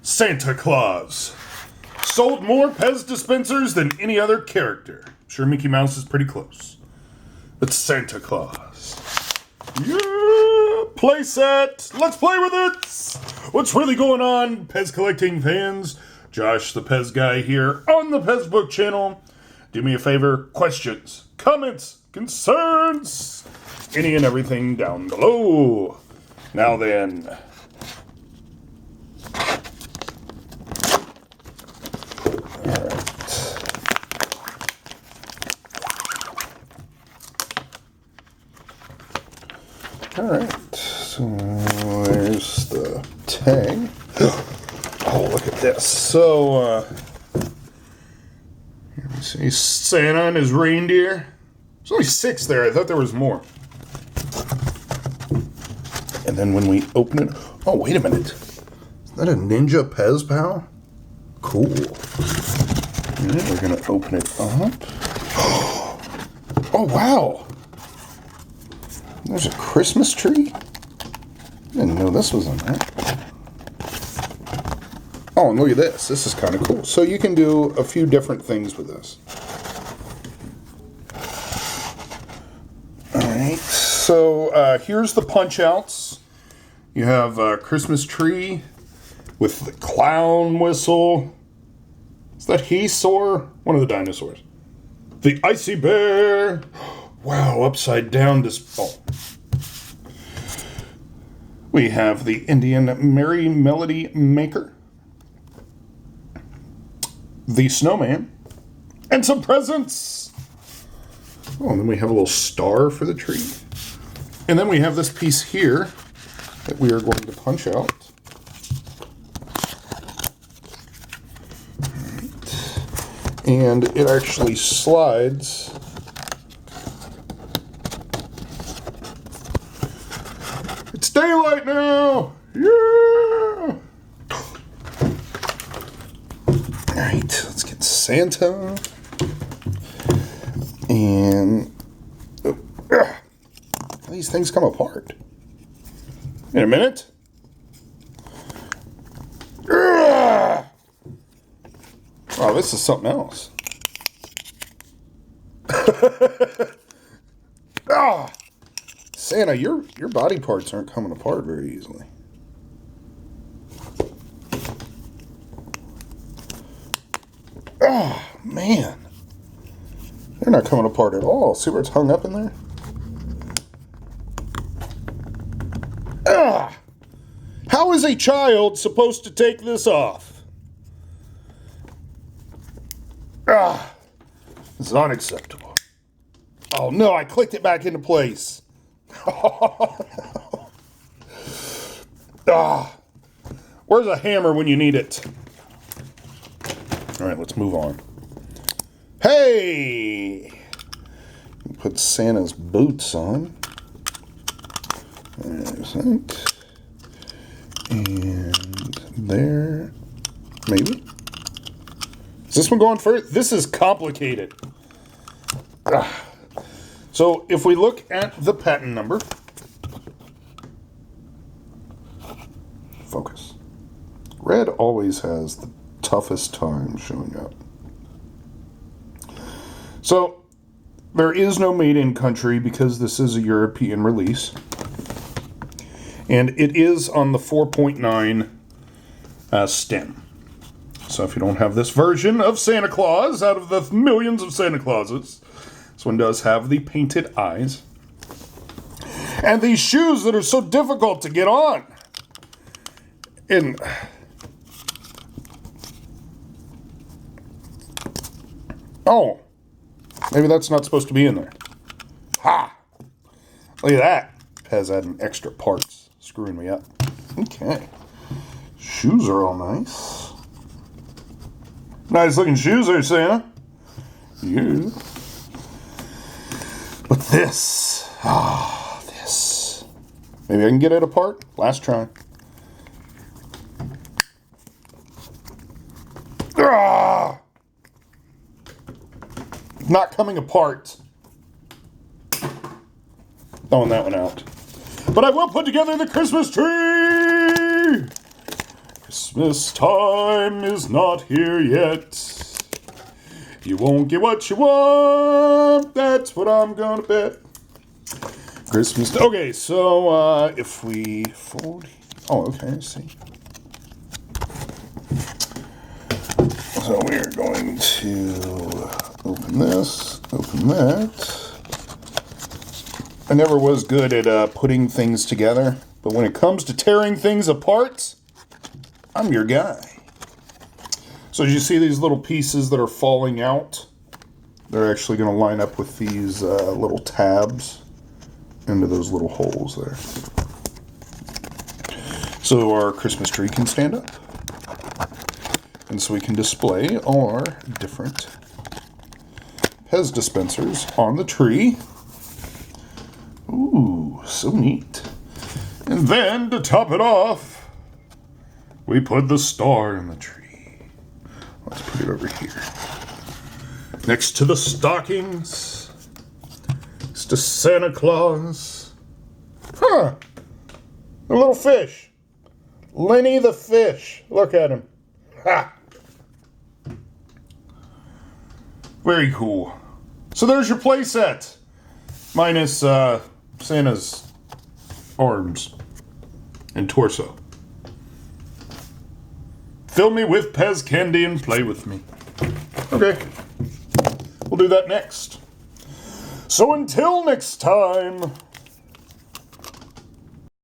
Santa Claus. Sold more PEZ dispensers than any other character. I'm sure Mickey Mouse is pretty close. But Santa Claus. Yeah! Play set! Let's play with it! What's really going on, PEZ collecting fans? Josh, the PEZ guy here on the PEZ Book channel. Do me a favor, questions, comments, concerns, any and everything down below. Now then. Alright, so there's the tag. Oh, look at this. So, here we see Santa and his reindeer. There's only 6 there. I thought there was more. And then when we open it... Oh, wait a minute. Is that a Ninja PEZ pal? Cool. And then we're going to open it up. Oh, wow. There's a Christmas tree? Didn't know this was in there. Oh, and look at this. This is kind of cool. So you can do a few different things with this. Alright, so here's the punch-outs. You have a Christmas tree with the clown whistle. Is that Hesaur? One of the dinosaurs. The icy bear. Wow, upside down oh. We have the Indian Merry Melody Maker. The snowman. And some presents. Oh, and then we have a little star for the tree. And then we have this piece here that we are going to punch out. Right. And it actually slides. It's daylight now! Yeah! Alright, let's get Santa. And these things come apart. In a minute. Oh, this is something else. Santa, your body parts aren't coming apart very easily. Oh, man. They're not coming apart at all. See where it's hung up in there? How is a child supposed to take this off? This is unacceptable. Oh no, I clicked it back into place. Where's a hammer when you need it? Alright, let's move on. Hey! Put Santa's boots on. There's that. And there. Maybe. Is this one going first? This is complicated. So, if we look at the patent number. Focus. Red always has the toughest time showing up. So, there is no made in country because this is a European release. And it is on the 4.9 stem. So if you don't have this version of Santa Claus, out of the millions of Santa Clauses, this one does have the painted eyes. And these shoes that are so difficult to get on. And oh, maybe that's not supposed to be in there. Ha! Look at that. PEZ adding extra parts. Screwing me up. Okay. Shoes are all nice. Nice looking shoes there, Santa. Yeah. But this. This. Maybe I can get it apart. Last try. Not coming apart. Throwing that one out. But I will put together the Christmas tree! Christmas time is not here yet. You won't get what you want. That's what I'm gonna bet. Christmas. Okay, so if we fold. Oh, okay, I see. So we're going to open this, open that. I never was good at putting things together, but when it comes to tearing things apart, I'm your guy. So as you see these little pieces that are falling out, they're actually going to line up with these little tabs into those little holes there. So our Christmas tree can stand up. And so we can display our different PEZ dispensers on the tree. Ooh, so neat. And then to top it off, we put the star in the tree. Let's put it over here. Next to the stockings. Next to Santa Claus. Huh. A little fish. Lenny the fish. Look at him. Ha! Very cool. So there's your playset. Minus Santa's arms and torso. Fill me with PEZ candy and play with me. Okay. We'll do that next. So until next time.